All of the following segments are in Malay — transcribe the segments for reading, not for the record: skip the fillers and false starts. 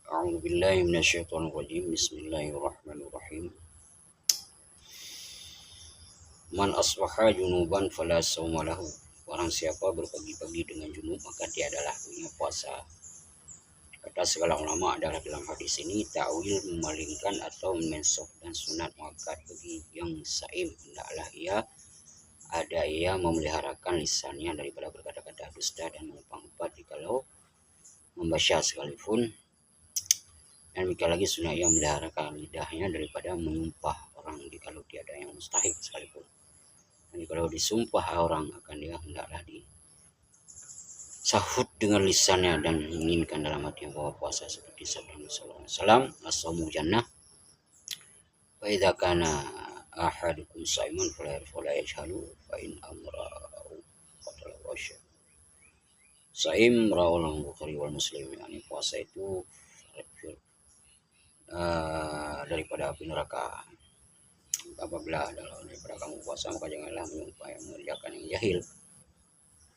A'udzu billahi minasyaitonir rajim. Bismillahirrahmanirrahim. Man asbaha junuban fala shauma lahu. Barang siapa berpagi-pagi dengan junub maka dia adalah punya puasa. Kata segala ulama adalah dalam hadis ini ta'wil memalingkan atau mensok dan sunat muakkad bagi yang saim, hendaklah ia memeliharakan lisannya daripada berkata-kata dusta dan mengumpat jikalau membaca sekalipun. Dan demikian lagi sunat ia memeliharakan lidahnya daripada menyumpah orang jikalau tiada yang mustahil sekalipun. Dan kalau disumpah orang akan dia hendaklah disahut dengan lisannya dan menginginkan dalam hati bahwa puasa seperti sabda Nabi sallallahu alaihi wasallam, as-shaumu jannah fa idza kana ahadukum shaiman fala yajhalu fa in amra'u qatala wasya. Saim rawal Bukhari wal Muslim. Yani puasa itu daripada api neraka. Apabila daripada kamu puasa maka janganlah menyumpah yang mengerjakan yang jahil.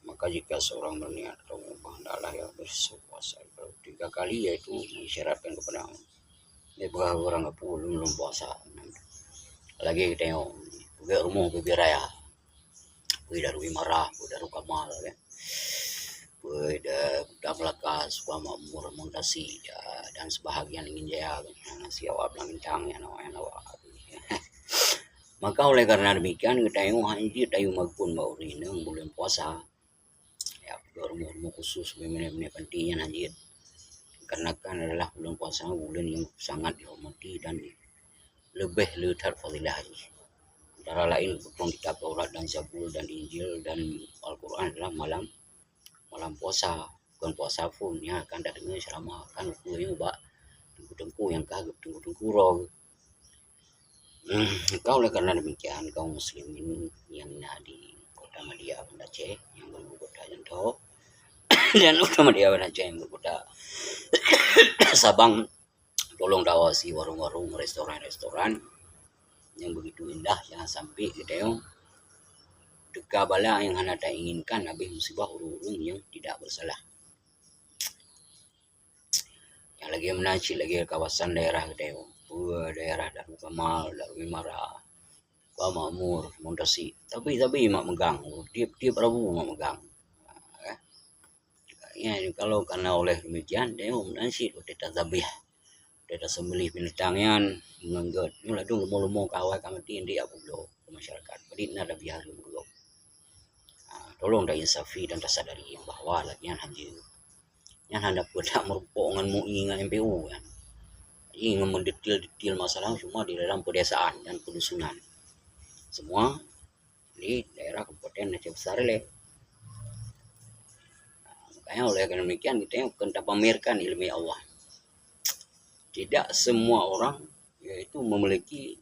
Maka jika seorang berniat atau menyumpah hendaklah ia berpuasa. Kalau 3 kali yaitu mengisyaratkan kepada beberapa orang belum puasa. Lagi kita tengok pergi rumah pergi raya, pergi dari marah, pergi dari kamal kan. Dah Melaka, Suka Makmur, Montasi dan sebahagian ingin jaya nasi awak belang bintang yang awak. Maka oleh karena demikian kita tengok hanjir dayu magun bau rineng bulan puasa. Ya, rumah khusus benar-benar pentingnya hanjir. Karena kan adalah bulan puasa bulan yang sangat dihormati dan lebih letar fadilah. Antara lain hukum kitab Taurat dan Zabur dan Injil dan Al-Quran adalah malam puasa, bukan puasa pun ya kan dah dengar ceramah kan hukumnya ubah tengku yang kagak tengku roh. Kau oleh karena demikian kaum muslimin yang di kota Madia Banda Aceh yang berkota Janto dan kota Madia Banda Aceh yang berkota Sabang, tolong dawasi warung-warung, restoran-restoran yang begitu indah, jangan sampai kita yang teka bala yang hendak inginkan habis musibah urung yang tidak bersalah. Yang lagi menaci lagi kawasan daerah kita yang daerah Darul Kamal, Darul Mara, Pak Makmur, Montasi. Tapi mak megang, tiap Rabu mak megang. Ya, kalau karena oleh demikian dia menaci kita zabih. Dia sembelih binatangnya menganggut. Mula dulu lumo kawai kami dia bulo masyarakat. Jadi nada biar bulo. Tolong dah insafi dan tersadari bahwa lagian haji yang hendak berdak merupakan mu'ingan MPU kan. Ingin mendetail masalah semua di dalam pedesaan dan pedusunan. Semua di daerah Kabupaten Aceh Besar le. Makanya oleh karena demikian kita akan pamerkan ilmu Allah. Tidak semua orang yaitu memiliki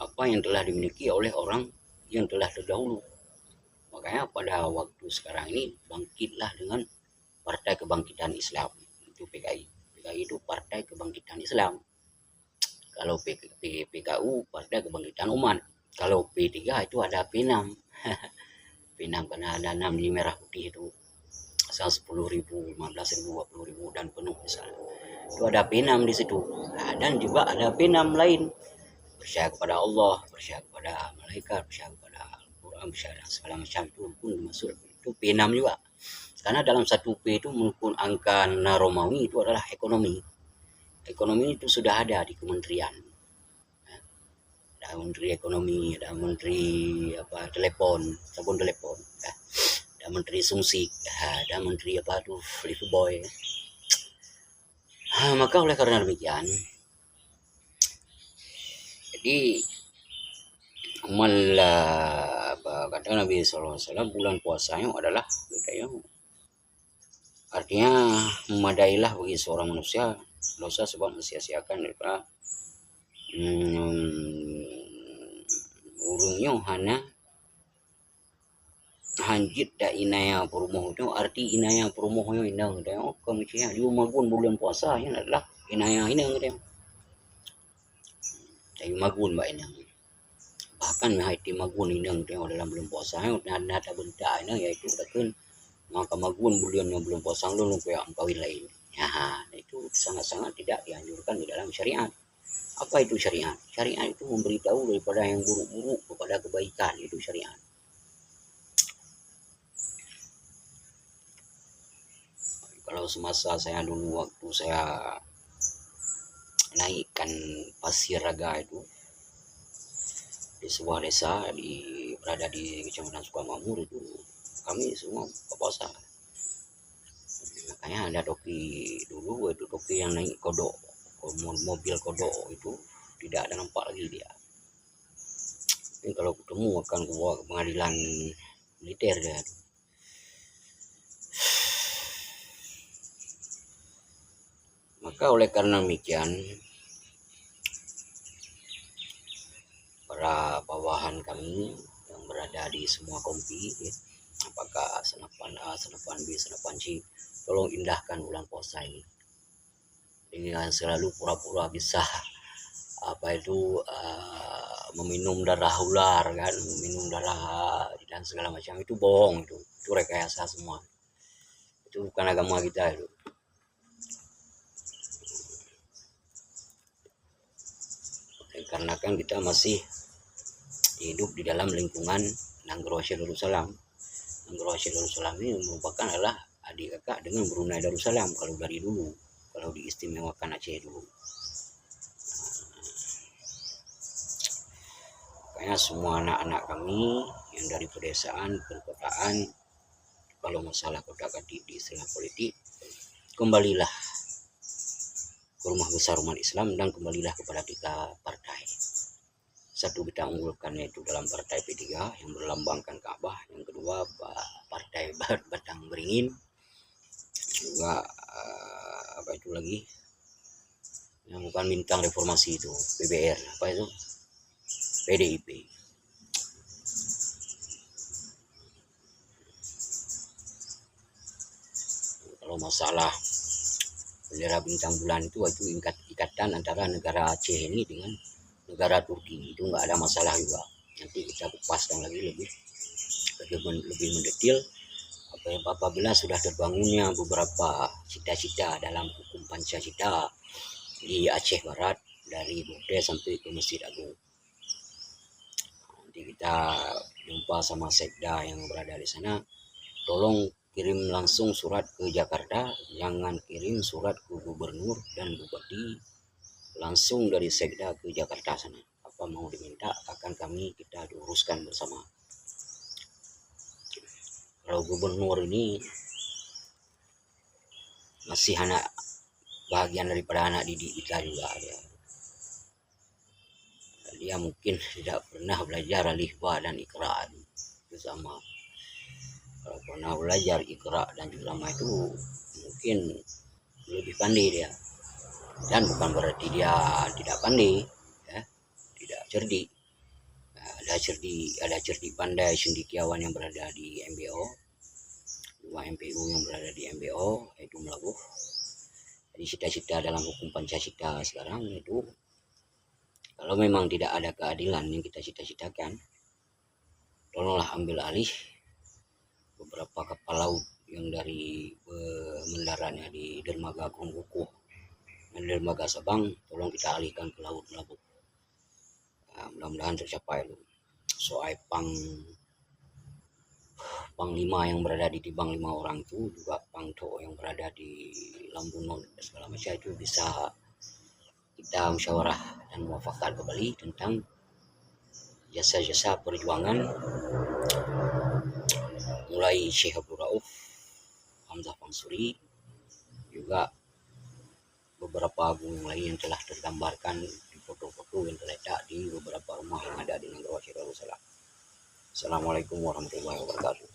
apa yang telah dimiliki oleh orang yang telah terdahulu. Makanya pada waktu sekarang ini bangkitlah dengan Partai Kebangkitan Islam, itu PKI. PKI itu Partai Kebangkitan Islam. Kalau PKU Partai Kebangkitan Umat. Kalau P3 itu ada P6. P6 karena ada 6 di merah putih itu. Asal 10.000, 15.000, 20.000 dan penuh misalnya. Itu ada P6 di situ. Nah, dan juga ada P6 lain. Percaya kepada Allah, percaya kepada malaikat, percaya kepada Al-Quran, percaya segala macam itu pun masuk. Itu P6 juga. Karena dalam satu P itu menurut angka Romawi itu adalah ekonomi. Ekonomi itu sudah ada di kementerian. Ada menteri ekonomi, ada menteri telepon, sabun telepon, ada menteri sumsik, ada menteri free boy. Maka oleh karena demikian, jadi kata Nabi SAW bulan puasanya adalah artinya memadailah bagi seorang manusia dosa sebab mensia-siakan daripada urungnya hana hanjit da inaya perumoh itu arti inaya perumohnya inang tengok kemudian di magun bulan puasa yang adalah inaya inang tengok tayu magun mbak inang bahkan haiti magun inang tengok dalam bulan puasa ada benda inang yaitu takkan maka magun bulan yang belum puasa lu kayak kawin lain ya itu itu sangat-sangat tidak dianjurkan di dalam syariat. Apa itu syariat? Syariat itu memberitahu daripada yang buruk-buruk kepada kebaikan, itu syariat. Kalau semasa saya dulu waktu saya naikkan pasir raga itu di sebuah desa berada di Kecamatan Sukamakmur itu, kami semua berpuasa. Makanya ada toki dulu, itu toki yang naik kodok, mobil kodok itu tidak ada nampak lagi dia. Ini kalau ketemu akan bawa ke pengadilan militer dia. Maka oleh karena demikian, para bawahan kami yang berada di semua kompi, ya, apakah senapan A, senapan B, senapan C, tolong indahkan bulan puasa ini dengan selalu pura-pura bisa meminum darah ular kan, meminum darah dan segala macam. Itu bohong, itu rekayasa semua. Itu bukan agama kita itu. Karena kan kita masih hidup di dalam lingkungan Nanggro Aceh Darussalam. Nanggro Aceh Darussalam ini merupakan adalah adik kakak dengan Brunei Darussalam kalau dari dulu, kalau diistimewakan Aceh dulu. Makanya semua anak-anak kami yang dari pedesaan, perkotaan, kalau masalah kotak-katik di istilah politik, kembalilah ke rumah besar umat Islam dan kembalilah kepada 3 partai. Satu kita unggulkan yaitu dalam partai P3 yang berlambangkan Ka'bah, yang kedua partai Batang Beringin, juga apa itu lagi yang bukan bintang reformasi itu, PBR, apa itu, PDIP. Kalau masalah bendera bintang bulan itu ikatan antara negara Aceh ini dengan negara Turki, itu nggak ada masalah juga. Nanti kita kupaskan lagi lebih mendetil apabila sudah terbangunnya beberapa cita-cita dalam hukum Pancasila di Aceh Barat dari Bukit sampai ke Masjid Agung. Nanti kita jumpa sama sekda yang berada di sana. Tolong kirim langsung surat ke Jakarta, jangan kirim surat ke gubernur dan bupati langsung dari sekda ke Jakarta sana. Apa mau diminta akan kita diuruskan bersama. Kalau gubernur ini masih bagian daripada anak didik kita juga dia mungkin tidak pernah belajar alif ba dan ikra itu sama. Kalau pernah belajar ikra dan juga sama itu mungkin lebih pandai dia, dan bukan berarti dia tidak pandai ya, tidak cerdik. Ada cerdik pandai cendekiawan yang berada di MBO, 2 MPU yang berada di MBO yaitu Melabuh. Jadi cita-cita dalam hukum Pancasila sekarang itu, kalau memang tidak ada keadilan yang kita cita-citakan, tolonglah ambil alih beberapa kapal laut yang dari mendaratnya di dermaga Krongkukuh dan dermaga Sabang, tolong kita alihkan ke laut Melabuh. Mudah-mudahan tercapai itu. Soal Panglima yang berada di Tibang 5 orang itu, juga Pangto yang berada di Lambunon segala macam itu bisa kita musyawarah dan muafakat kembali tentang jasa-jasa perjuangan mulai Syekh Abdul Rauf, Hamzah Pansuri, juga beberapa agung yang lain yang telah tergambarkan di foto-foto yang terletak di beberapa rumah yang ada di Nanggro Aceh Darussalam. Assalamualaikum warahmatullahi wabarakatuh.